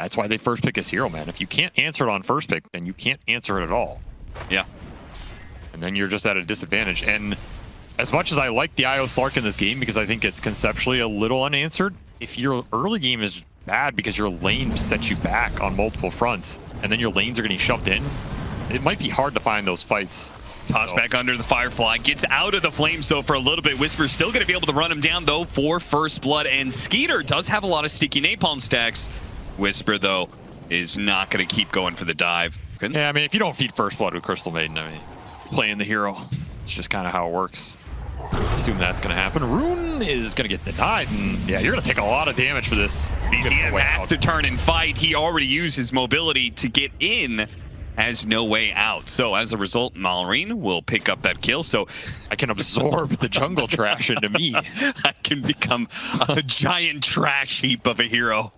That's why they first pick his hero, man. If you can't answer it on first pick, then you can't answer it at all. Yeah. And then you're just at a disadvantage. And as much as I like the IO Slark in this game, because I think it's conceptually a little unanswered, if your early game is bad because your lane sets you back on multiple fronts, and then your lanes are getting shoved in, it might be hard to find those fights. Toss back under the Firefly, gets out of the flames though for a little bit. Wisper's still going to be able to run him down though for first blood, and skiter does have a lot of sticky napalm stacks. Wisper though is not going to keep going for the dive. Yeah, I mean, if you don't feed first blood with Crystal Maiden, I mean, playing the hero, it's just kind of how it works. Assume that's going to happen. Rune is going to get denied, and yeah, you're going to take a lot of damage for this. BCM has to turn and fight. He already used his mobility to get in, has no way out. So as a result, Malrine will pick up that kill. So I can absorb the jungle trash into me. I can become a giant trash heap of a hero.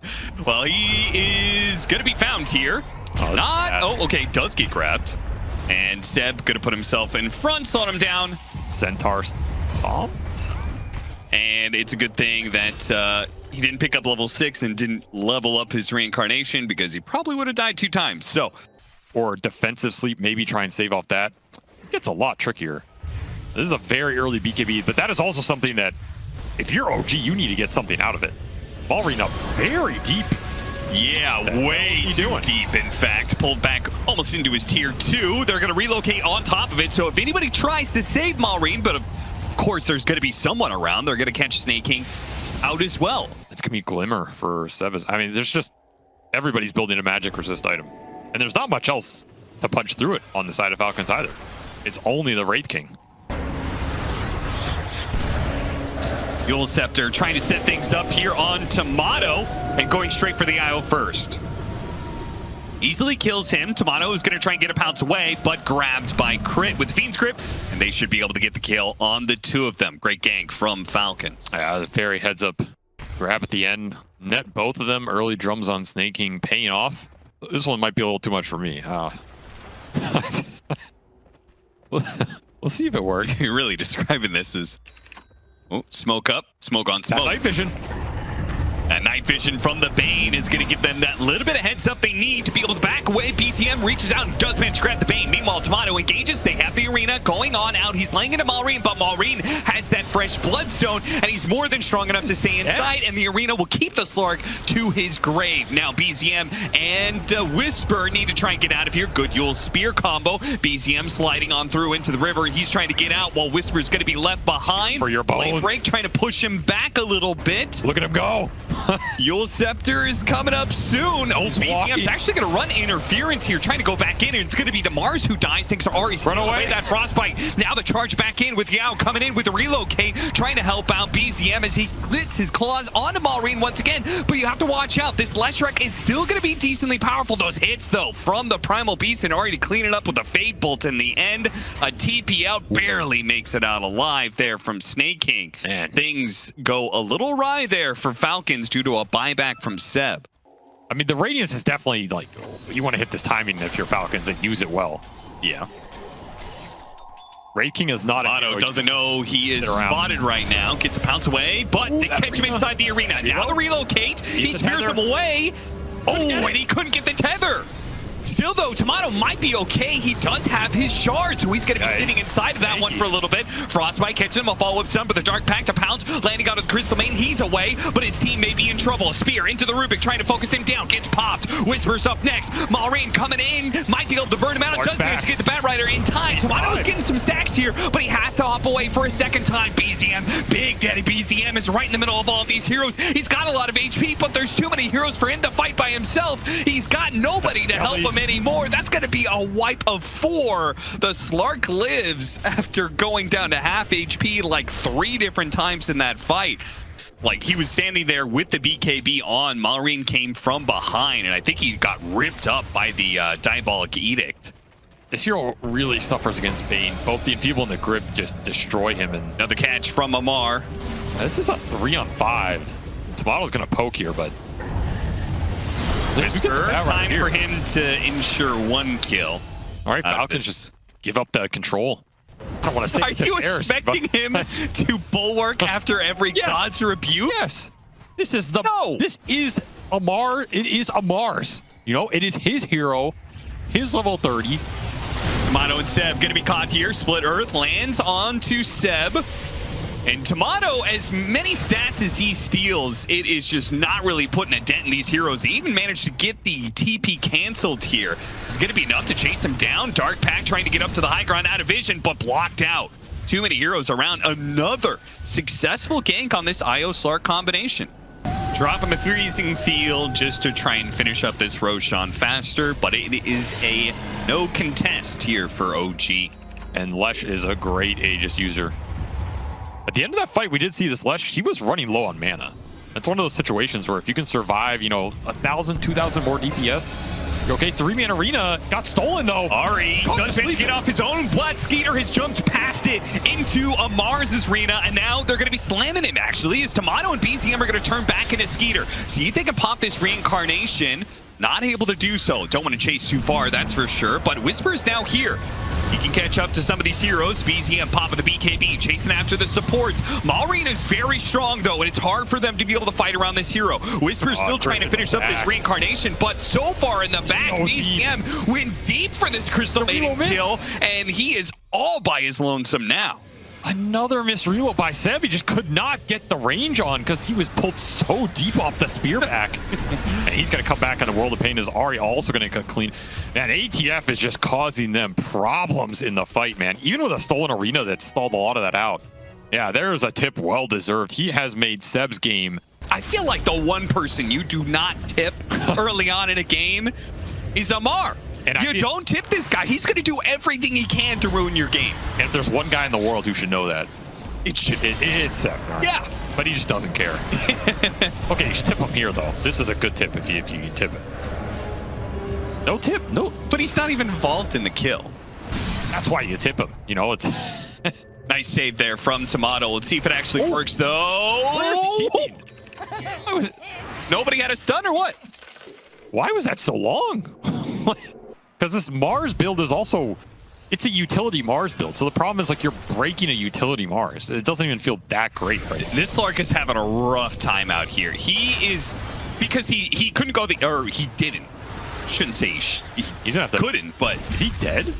Well, he is going to be found here. Okay, does get grabbed. And Seb going to put himself in front, slowing him down. Centaur bombed. And it's a good thing that he didn't pick up level 6 and didn't level up his reincarnation, because he probably would have died 2 times. So, or defensive sleep, maybe try and save off that. It gets a lot trickier. This is a very early BKB, but that is also something that if you're OG, you need to get something out of it. Malrine up very deep. Yeah, way too deep, in fact. Pulled back almost into his tier 2. They're going to relocate on top of it. So if anybody tries to save Malrine, but of course there's going to be someone around, they're going to catch Sneyking out as well. It's going to be Glimmer for Sebas. I mean, there's just, everybody's building a magic resist item. And there's not much else to punch through it on the side of Falcons either. It's only the Wraith King. Yule Scepter trying to set things up here on Timado and going straight for the IO first. Easily kills him. Timado is going to try and get a pounce away, but grabbed by Crit with Fiend's Grip, and they should be able to get the kill on the 2 of them. Great gank from Falcons. The Fairy heads up, grab at the end, net both of them. Early drums on Sneyking paying off. This one might be a little too much for me. We'll see if it works. You're really describing this as... Oh, smoke up, smoke on smoke. That night vision. That night vision from the Bane is going to give them that little bit of heads up they need to be able to back away. BCM reaches out and does manage to grab the Bane. Meanwhile, Timado engages. They have the arena going on out. He's laying into Malrine, but Malrine has that fresh bloodstone, and he's more than strong enough to stay inside, and the arena will keep the Slark to his grave. Now, BCM and Wisper need to try and get out of here. Good Yule Spear combo. BCM sliding on through into the river. He's trying to get out while Wisper's going to be left behind. For your bone. Break trying to push him back a little bit. Look at him go. Yule Scepter is coming up soon. Oh, BCM's actually going to run interference here, trying to go back in, and it's going to be the Mars who dies. Thanks to Ari. Run away. That frostbite. Now the charge back in with Yao coming in with the relocate, trying to help out BCM as he glitz his claws onto Malrine once again. But you have to watch out. This Leshrac is still going to be decently powerful. Those hits, though, from the Primal Beast, and Ari to clean it up with the Fade Bolt in the end. A TP out, barely makes it out alive there from Sneyking. Man. Things go a little awry there for Falcons due to a buyback from Seb. I mean, the Radiance is definitely like, you want to hit this timing if you're Falcons and use it well. Yeah. Wraith King is not. Otto doesn't know he is spotted right now. Gets a pounce away, but they catch him inside the arena. Now the relocate. He spears him away. Oh, and he couldn't get the tether. Still, though, Timado might be okay. He does have his shard, so he's going to be sitting inside of that one for a little bit. Frostbite catches him, a follow-up stun, but the Dark Pact to pounce. Landing out of the Crystal Main, he's away, but his team may be in trouble. A spear into the Rubik, trying to focus him down. Gets popped. Wisper's up next. Malrine coming in. Might be able to burn him out. Does manage to get the Bat Rider in time. Timado is getting some stacks here, but he has to hop away for a second time. BCM, Big Daddy BCM is right in the middle of all of these heroes. He's got a lot of HP, but there's too many heroes for him to fight by himself. He's got nobody to help him anymore. That's going to be a wipe of 4. The Slark lives after going down to half HP like 3 different times in that fight. Like, he was standing there with the BKB on. Malrine came from behind, and I think he got ripped up by the Diabolic Edict. This hero really suffers against Bane. Both the Enfeeble and the Grip just destroy him. And another catch from Amar. This is a 3-on-5. Timado's going to poke here, but... Wisper, time for him to ensure 1 kill. All right, Falcons just give up the control. I don't want to say. Are you expecting him to bulwark after every God's rebuke? Yes. This is the. No. This is Amar, it is Amar's. You know, it is his hero, his level 30. Timado and Seb going to be caught here. Split Earth lands onto Seb. And Timado, as many stats as he steals, it is just not really putting a dent in these heroes. He even managed to get the TP canceled here. This is going to be enough to chase him down. Dark Pack trying to get up to the high ground, out of vision, but blocked out. Too many heroes around. Another successful gank on this IO Slark combination. Dropping the freezing field just to try and finish up this Roshan faster, but it is a no contest here for OG. And Lesh is a great Aegis user. At the end of that fight, we did see this Lesh. He was running low on mana. That's one of those situations where if you can survive, you know, 1,000, 2,000 more DPS, you're okay. 3-man arena got stolen though. Ari does manage to get off his own blood. Skiter has jumped past it into Amar's arena, and now they're going to be slamming him actually, as Timado and BCM are going to turn back into Skiter. See if they can pop this reincarnation. Not able to do so. Don't want to chase too far, that's for sure. But Wisper is now here. He can catch up to some of these heroes. BZM popping the BKB, chasing after the supports. Maureen is very strong, though, and it's hard for them to be able to fight around this hero. Whisper's still trying to finish up this reincarnation, but so far in the back, BZM went deep for this Crystal Maiden kill, and he is all by his lonesome now. Another missed reload by Seb. He just could not get the range on because he was pulled so deep off the spear back. And he's going to come back on the World of Pain. Is Ari also going to get clean? Man, ATF is just causing them problems in the fight, man. Even with a stolen arena that stalled a lot of that out. Yeah, there is a tip well deserved. He has made Seb's game. I feel like the one person you do not tip early on in a game is Amar. And you don't tip this guy. He's going to do everything he can to ruin your game. And if there's one guy in the world who should know that, it's Seb. Right? Yeah. But he just doesn't care. Okay, you should tip him here, though. This is a good tip if you can tip it. No tip. No. But he's not even involved in the kill. That's why you tip him. You know, it's... Nice save there from Timado. Let's see if it actually works, though. Where is he? Nobody had a stun or what? Why was that so long? Because this Mars build is also, it's a utility Mars build. So the problem is like you're breaking a utility Mars. It doesn't even feel that great right now. This Slark is having a rough time out here. He is, because he couldn't go or he didn't. Shouldn't say he's gonna have to, couldn't, but. Is he dead?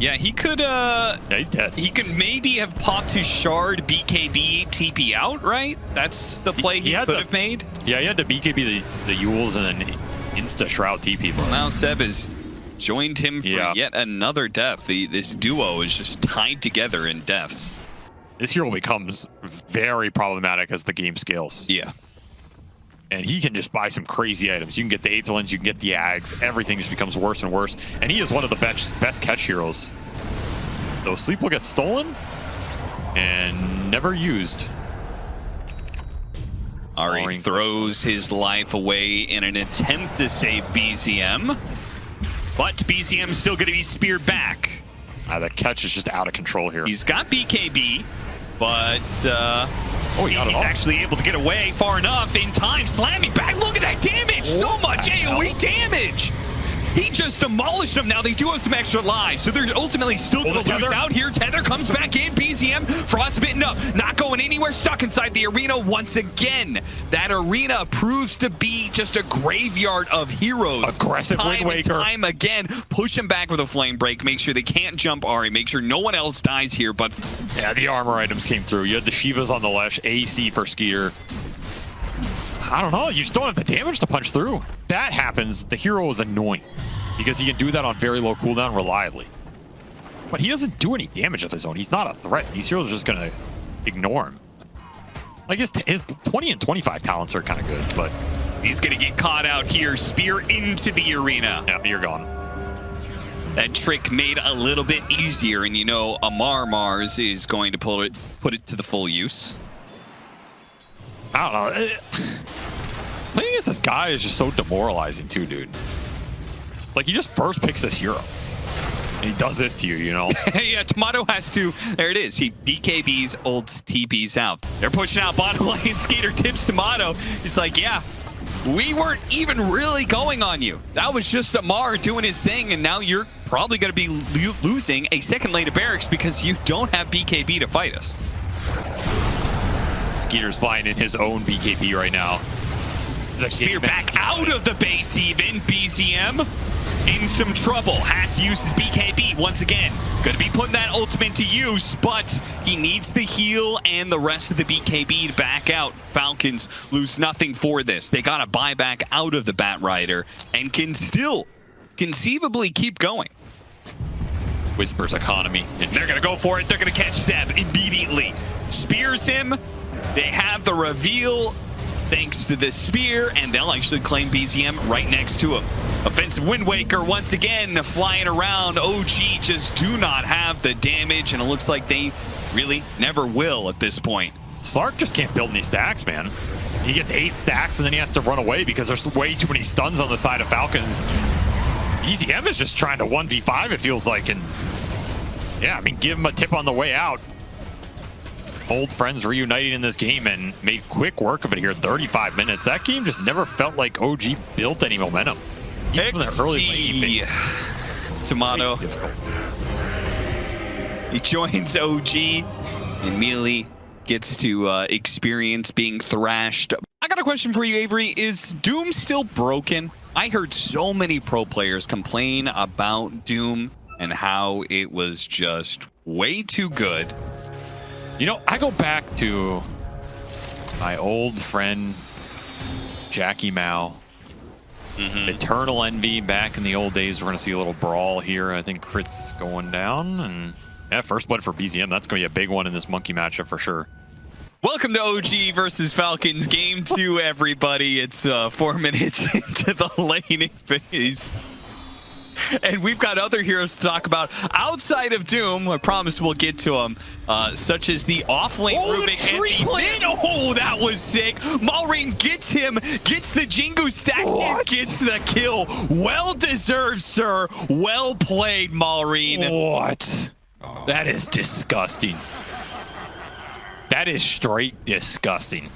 Yeah, he could, yeah, he's dead. He could maybe have popped his shard BKB TP out, right? That's the play he could have made. Yeah, he had to BKB the Yules and then insta shroud TP. Well, now Seb has joined him for yet another death. This duo is just tied together in deaths. This hero becomes very problematic as the game scales. Yeah. And he can just buy some crazy items. You can get the Aethelins, you can get the Ags. Everything just becomes worse and worse. And he is one of the best catch heroes. Though Sleep will get stolen and never used. Ari throws his life away in an attempt to save BZM. But BZM's still going to be speared back. The catch is just out of control here. He's got BKB, but he's actually able to get away far enough in time. Slamming back. Look at that damage. So much AoE damage. He just demolished them. Now they do have some extra lives, so they're ultimately still going to lose out here. Tether comes back in. BZM, frostbitten up, not going anywhere, stuck inside the arena once again. That arena proves to be just a graveyard of heroes. Aggressive Wind Waker. Time again. Push him back with a flame break. Make sure they can't jump Ari. Make sure no one else dies here. But yeah, the armor items came through. You had the Shivas on the Lesh, AC for Skiter. I don't know. You just don't have the damage to punch through. That happens. The hero is annoying because he can do that on very low cooldown reliably. But he doesn't do any damage of his own. He's not a threat. These heroes are just going to ignore him. I guess his 20 and 25 talents are kind of good, but he's going to get caught out here. Spear into the arena. Yeah, you're gone. That trick made a little bit easier, and you know Amar Mars is going to put it to the full use. I don't know. Playing against this guy is just so demoralizing too, dude. Like, he just first picks this hero. And he does this to you, you know? Yeah, Timado has to. There it is. He BKBs, ults, TPs out. They're pushing out bottom lane. Skiter tips Timado. He's like, yeah, we weren't even really going on you. That was just Amar doing his thing, and now you're probably going to be losing a second lane of barracks because you don't have BKB to fight us. Skeeter's flying in his own BKB right now. The spear back out of the base even. BZM in some trouble. Has to use his BKB once again. Gonna be putting that ultimate to use, but he needs the heal and the rest of the BKB to back out. Falcons lose nothing for this. They gotta buy back out of the Bat Rider and can still conceivably keep going. Wisper's economy. They're gonna go for it. They're gonna catch Zeb immediately. Spears him. They have the reveal thanks to the spear, and they'll actually claim BZM right next to him. Offensive Wind Waker once again flying around. OG just do not have the damage, and it looks like they really never will at this point. Slark just can't build any stacks, man. He gets 8 stacks, and then he has to run away because there's way too many stuns on the side of Falcons. BZM is just trying to 1v5, it feels like, and yeah, I mean, give him a tip on the way out. Old friends reuniting in this game and made quick work of it here. 35 minutes. That game just never felt like OG built any momentum. Even the early lane Timado. He joins OG and immediately gets to experience being thrashed. I got a question for you, Avery. Is Doom still broken? I heard so many pro players complain about Doom and how it was just way too good. You know, I go back to my old friend Jackie Mao. Eternal Envy back in the old days. We're going to see a little brawl here. I think Crit's going down. And yeah, first blood for BZM. That's going to be a big one in this monkey matchup for sure. Welcome to OG versus Falcons Game 2, everybody. It's 4 minutes into the laning phase. And we've got other heroes to talk about outside of Doom. I promise we'll get to them, such as the off-lane Rubik and the oh, that was sick. Maureen gets him, gets the Jingu stack, and gets the kill. Well deserved, sir. Well played, Maureen. What? That is disgusting. That is straight disgusting.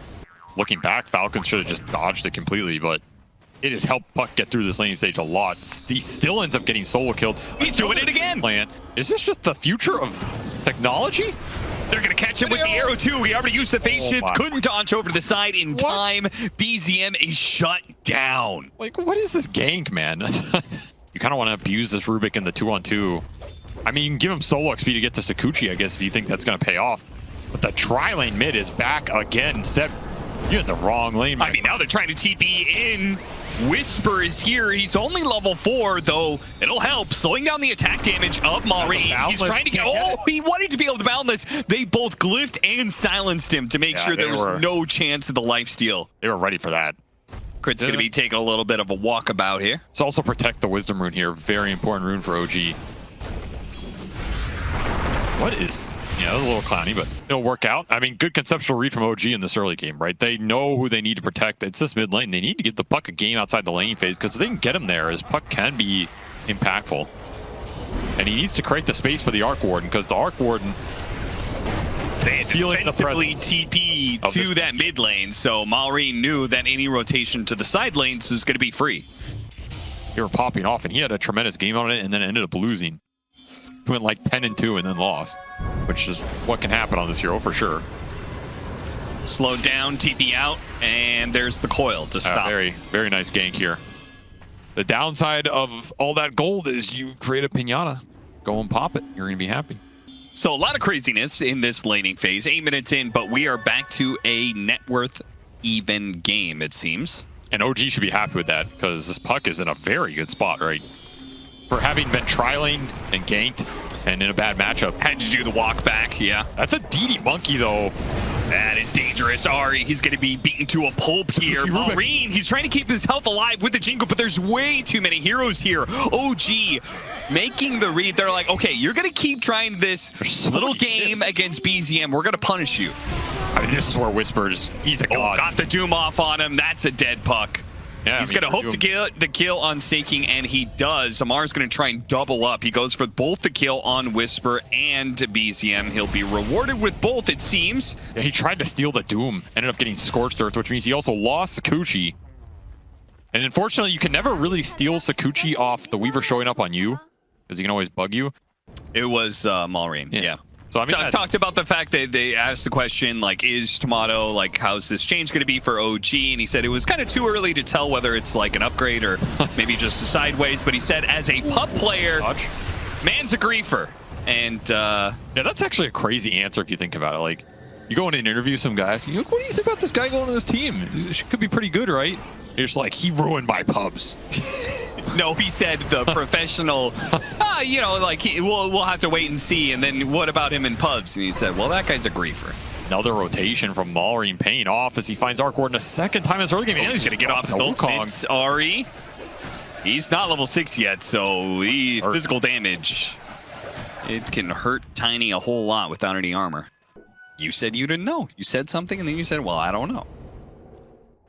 Looking back, Falcons should have just dodged it completely, but it has helped Puck get through this lane stage a lot. He still ends up getting solo killed. He's doing it again. Is this just the future of technology? They're going to catch him with the arrow, too. He already used the face shift. Couldn't dodge over to the side in time. BZM is shut down. Like, what is this gank, man? You kind of want to abuse this Rubik in the 2-on-2. I mean, you can give him solo XP to get to Sakuchi, I guess, if you think that's going to pay off. But the tri-lane mid is back again. Instead, you're in the wrong lane, man. I mean, now they're trying to TP in. Wisper is here. He's only level 4, though. It'll help slowing down the attack damage of Maureen. He's trying to get... Oh, he wanted to be able to boundless. They both glyphed and silenced him to make sure there was no chance of the lifesteal. They were ready for that. Crit's going to be taking a little bit of a walkabout here. Let's also protect the Wisdom rune here. Very important rune for OG. What is... Yeah, that was a little clowny, but it'll work out. I mean, good conceptual read from OG in this early game, right? They know who they need to protect. It's this mid lane. They need to give the Puck a game outside the lane phase because if they can get him there, his Puck can be impactful. And he needs to create the space for the Arc Warden because the Arc Warden... They defensively TP to that mid lane, so Maureen knew that any rotation to the side lanes was going to be free. They were popping off, and he had a tremendous game on it and then ended up losing. He went like 10-2 and then lost, which is what can happen on this hero for sure. Slowed down, TP out, and there's the coil to stop. Very, very nice gank here. The downside of all that gold is you create a pinata. Go and pop it. You're going to be happy. So a lot of craziness in this laning phase. 8 minutes in, but we are back to a net worth even game, it seems. And OG should be happy with that because this Puck is in a very good spot, right? For having been tri-laned and ganked and in a bad matchup. Had to do the walk back, yeah. That's a DD monkey, though. That is dangerous. Ari, he's going to be beaten to a pulp here. Maureen, he's trying to keep his health alive with the Jingle, but there's way too many heroes here. OG making the read. They're like, okay, you're going to keep trying this little game against BZM. We're going to punish you. I mean, this is where Whispers, he's a god. Got the Doom off on him. That's a dead Puck. Yeah, he's going to hope to get the kill on Sneyking, and he does. Amar's going to try and double up. He goes for both the kill on Wisper and BZM. He'll be rewarded with both, it seems. Yeah, he tried to steal the Doom, ended up getting Scorched Earth, which means he also lost Sakuchi. And unfortunately, you can never really steal Sakuchi off the Weaver showing up on you, because he can always bug you. It was Maureen, yeah. So I mean, I talked about the fact that they asked the question, like, is Timado, like, how's this change going to be for OG? And he said it was kind of too early to tell whether it's like an upgrade or maybe just a sideways. But he said, as a pub player, man's a griefer. And yeah, that's actually a crazy answer if you think about it. Like, you go in and interview some guys, and you're like, what do you think about this guy going to this team? It could be pretty good, right? You're just like, he ruined my pubs. No, he said the professional, you know, like, we'll have to wait and see. And then what about him in pubs? And he said, well, that guy's a griefer. Another rotation from Malrine paying off as he finds Arc Warden a second time in his early game. And he's going to get off his ult. Ari, he's not level 6 yet, so physical damage. It can hurt Tiny a whole lot without any armor. You said you didn't know. You said something, and then you said, well, I don't know.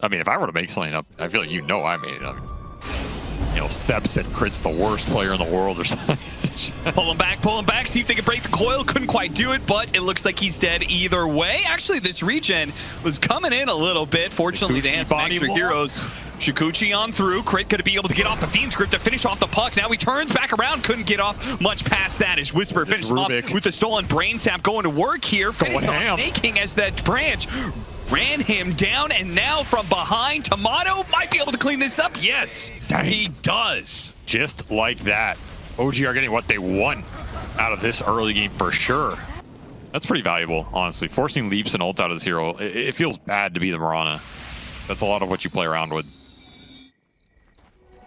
I mean, if I were to make something up, I feel like I made it up. You know, Seb said Crit's the worst player in the world or something. Pull him back, see if they can break the coil. Couldn't quite do it, but it looks like he's dead either way. Actually, this regen was coming in a little bit. Fortunately, they had some extra heroes. Shikuchi on through. Crit going to be able to get off the Fiend's Grip to finish off the puck. Now he turns back around. Couldn't get off much past that as Wisper finishes off with the stolen brain sap going to work here. Finished off Sneyking as that branch ran him down, and now from behind, Timado might be able to clean this up. Yes, he does. Just like that. OG are getting what they want out of this early game for sure. That's pretty valuable, honestly. Forcing leaps and ult out of this hero, it feels bad to be the Mirana. That's a lot of what you play around with.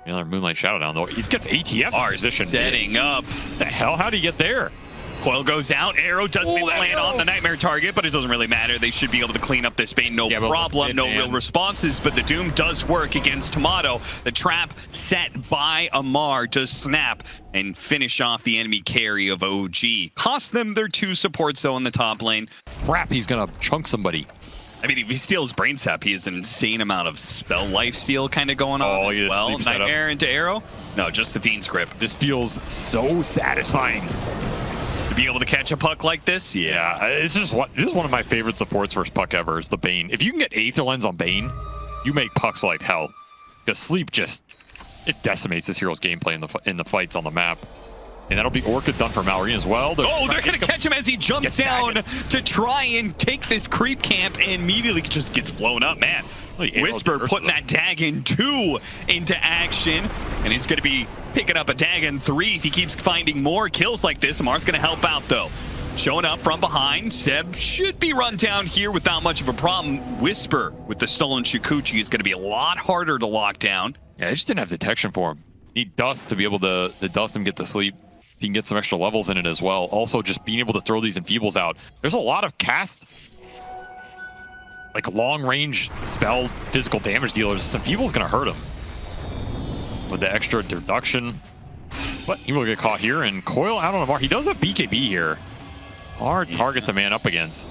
Another Moonlight Shadow down, though. He gets ATF position. Setting up. The hell? How do you get there? Coil goes out. Arrow doesn't land on the Nightmare target, but it doesn't really matter. They should be able to clean up this Bane, no problem. No real responses, but the Doom does work against Timado. The trap set by Amar does snap and finish off the enemy carry of OG. Cost them their 2 supports, though, in the top lane. Crap, he's going to chunk somebody. I mean, if he steals Brain Sap, he has an insane amount of spell lifesteal kind of going on as well. Nightmare into Arrow? No, just the Fiend's Grip. This feels so satisfying. To be able to catch a puck like this? Yeah, it's just this is one of my favorite supports versus puck ever is the Bane. If you can get Aether Lens on Bane, you make pucks like hell. Because Sleep it decimates this hero's gameplay in the fights on the map. And that'll be Orchid done for Malrine as well. They're going to catch him as he jumps down to try and take this creep camp and immediately just gets blown up, man. Wisper putting that Dagon 2 into action, and he's going to be picking up a Dagon 3 if he keeps finding more kills like this. Amar's going to help out, though. Showing up from behind, Seb should be run down here without much of a problem. Wisper with the stolen Shikuchi is going to be a lot harder to lock down. Yeah, they just didn't have detection for him. Need dust to be able to dust him, get to sleep. He can get some extra levels in it as well. Also, just being able to throw these enfeebles out. There's a lot of cast, like long-range spell physical damage dealers. Enfeeble's going to hurt him with the extra deduction. But he will get caught here, and Coil out on Amar. He does have BKB here. Hard target the man up against.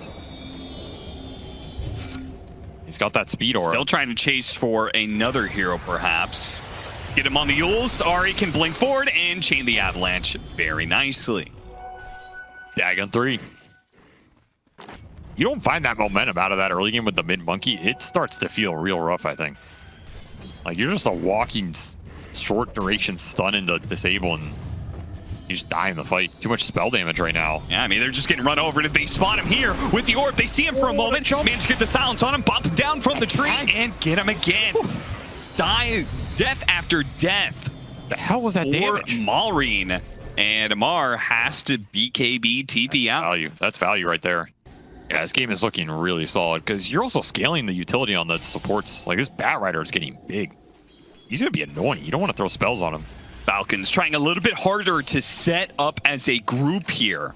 He's got that speed aura. Still trying to chase for another hero, perhaps. Get him on the Yules. Ari can blink forward and chain the Avalanche very nicely. Dagon 3. You don't find that momentum out of that early game with the mid-monkey. It starts to feel real rough, I think. Like, you're just a walking short-duration stun into disable, and you just die in the fight. Too much spell damage right now. Yeah, I mean, they're just getting run over. And if they spot him here with the orb, they see him for a moment, manage to get the silence on him, bump him down from the tree, and get him again. Death after death. The hell was that damage? Malrine, and Amar has to BKB TP out. Value. That's value right there. Yeah, this game is looking really solid because you're also scaling the utility on the supports. Like, this Bat Rider is getting big. He's going to be annoying. You don't want to throw spells on him. Falcons trying a little bit harder to set up as a group here.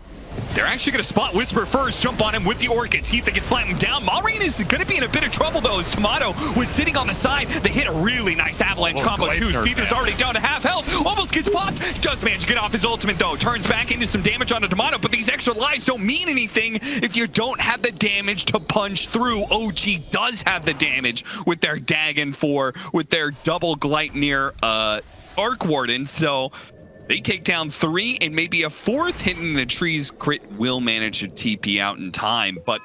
They're actually going to spot Wisper first, jump on him with the Orchid, see if they can slam him down. Malrine is going to be in a bit of trouble, though, as Timado was sitting on the side. They hit a really nice Avalanche combo, too. Speeder's already down to half health. Almost gets popped. Does manage to get off his ultimate, though. Turns back into some damage onto Timado, but these extra lives don't mean anything if you don't have the damage to punch through. OG does have the damage with their Dagon 4, with their double Gleipnir Arc Warden, so they take down 3 and maybe a 4th hitting the trees. Crit will manage to TP out in time, but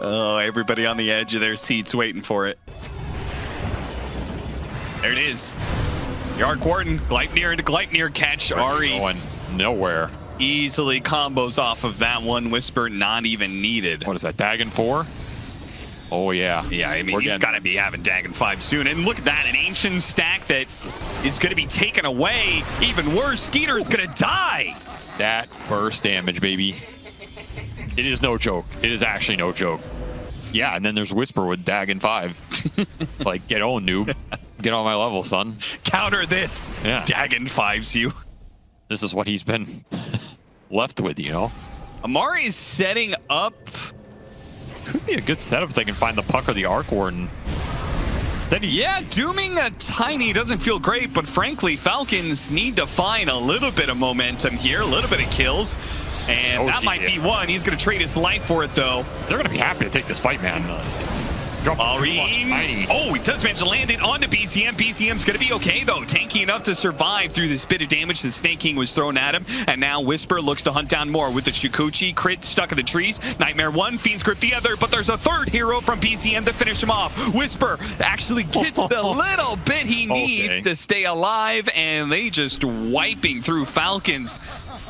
oh, everybody on the edge of their seats waiting for it. There it is. The Arc Warden, Gleipnir into Gleipnir catch. Ari going nowhere. Easily combos off of that one. Wisper not even needed. What is that, Dagon 4? Oh, yeah. Yeah, I mean, he's got to be having Dagon 5 soon. And look at that, an ancient stack that is going to be taken away. Even worse, Skeeter is going to die. That burst damage, baby. It is no joke. It is actually no joke. Yeah, and then there's Wisper with Dagon 5. Like, get on, noob. Get on my level, son. Counter this. Yeah. Dagon 5s you. This is what he's been left with, you know? Amari is setting up. Could be a good setup if they can find the puck or the arc warden. Steady. Yeah, dooming a tiny doesn't feel great, but frankly, Falcons need to find a little bit of momentum here, a little bit of kills. And that might be one. He's going to trade his life for it, though. They're going to be happy to take this fight, man. Areen. Oh, he does manage to land it onto BCM. BCM's going to be okay, though. Tanky enough to survive through this bit of damage that Sneyking was thrown at him. And now Wisper looks to hunt down more with the Shikuchi. Crit stuck in the trees. Nightmare one, Fiend's Grip the other. But there's a third hero from BCM to finish him off. Wisper actually gets the little bit he needs to stay alive. And they just wiping through Falcons.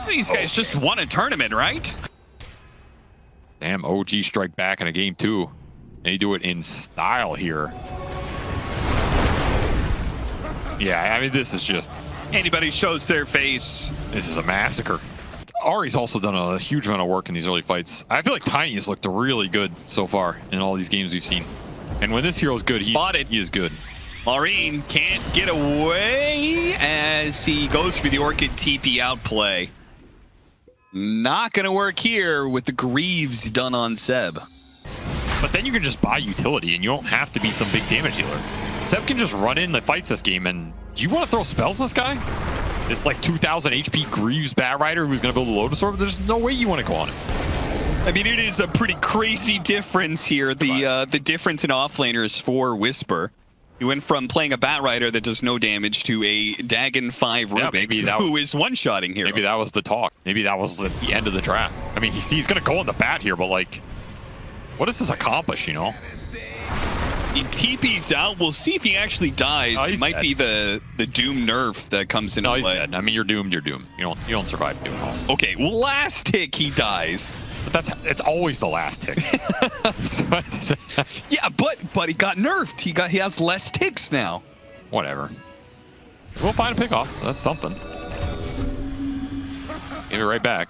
These guys just won a tournament, right? Damn, OG strike back in a game, too. They do it in style here. Yeah, I mean, this is just... Anybody shows their face. This is a massacre. Ari's also done a huge amount of work in these early fights. I feel like Tiny has looked really good so far in all these games we've seen. And when this hero's good, he is good. Marine can't get away as he goes for the Orchid TP outplay. Not going to work here with the Greaves done on Seb. But then you can just buy utility, and you don't have to be some big damage dealer. Seb can just run in the fights this game, and do you want to throw spells at this guy? This like 2,000 HP Greaves Bat Rider who's going to build a Lotus Orb? There's no way you want to go on it. I mean, it is a pretty crazy difference here. The difference in offlaners for Wisper. You went from playing a Bat Rider that does no damage to a Dagon 5 Rubik who is one-shotting here. Maybe that was the talk. Maybe that was the end of the draft. I mean, he's going to go on the Bat here, but like... What does this accomplish, you know? He TP's out. We'll see if he actually dies. It might be the Doom nerf that comes into play. Dead. I mean, you're doomed, you're doomed. You don't survive Doom also. Okay, well, last tick he dies. But it's always the last tick. Yeah, but he got nerfed. He has less ticks now. Whatever. We'll find a pickoff. That's something. Give it right back.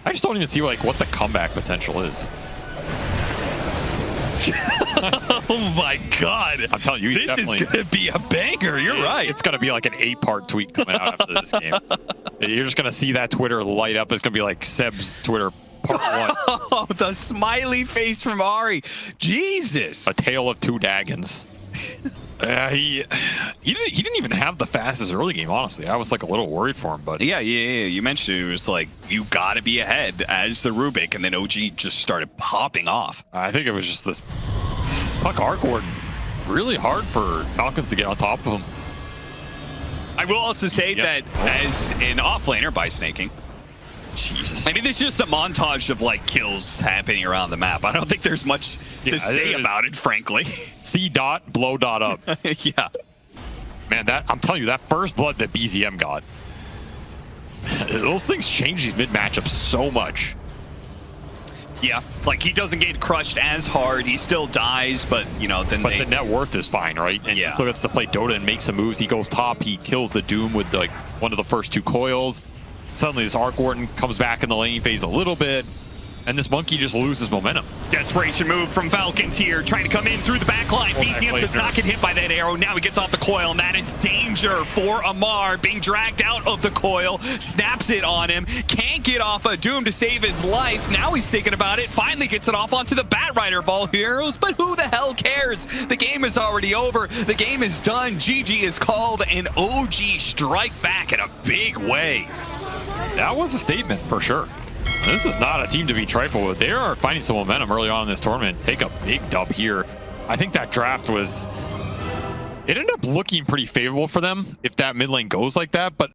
I just don't even see like what the comeback potential is. Oh my god. I'm telling you, this is gonna be a banger. You're right. It's gonna be like an 8-part tweet coming out after this game. You're just gonna see that Twitter light up. It's gonna be like Seb's Twitter part 1. Oh, the smiley face from Ari. Jesus. A tale of two Dagons. He didn't even have the fastest early game, honestly. I was like a little worried for him, but yeah. You mentioned it was like you gotta be ahead as the Rubik, and then OG just started popping off. I think it was just this puck arc warden. Really hard for Falcons to get on top of him. I will also say that as an offlaner by Sneyking. Jesus. I mean, there's just a montage of like kills happening around the map. I don't think there's much to say about it, frankly. C dot, blow dot up. Yeah. Man, I'm telling you, that first blood that BZM got, those things change these mid matchups so much. Yeah, like he doesn't get crushed as hard. He still dies, but you know, then the net worth is fine, right? And he still gets to play Dota and make some moves. He goes top. He kills the Doom with like one of the first 2 coils. Suddenly this Arc Warden comes back in the laning phase a little bit, and this Monkey just loses momentum. Desperation move from Falcons here, trying to come in through the back line. BCM does not get hit by that arrow. Now he gets off the coil, and that is danger for Amar, being dragged out of the coil. Snaps it on him. Can't get off a Doom to save his life. Now he's thinking about it. Finally gets it off onto the Bat Rider of all heroes, but who the hell cares? The game is already over. The game is done. GG is called, and OG strike back in a big way. That was a statement for sure. This is not a team to be trifled with. They are finding some momentum early on in this tournament. Take a big dub here. I think that draft it ended up looking pretty favorable for them if that mid lane goes like that, but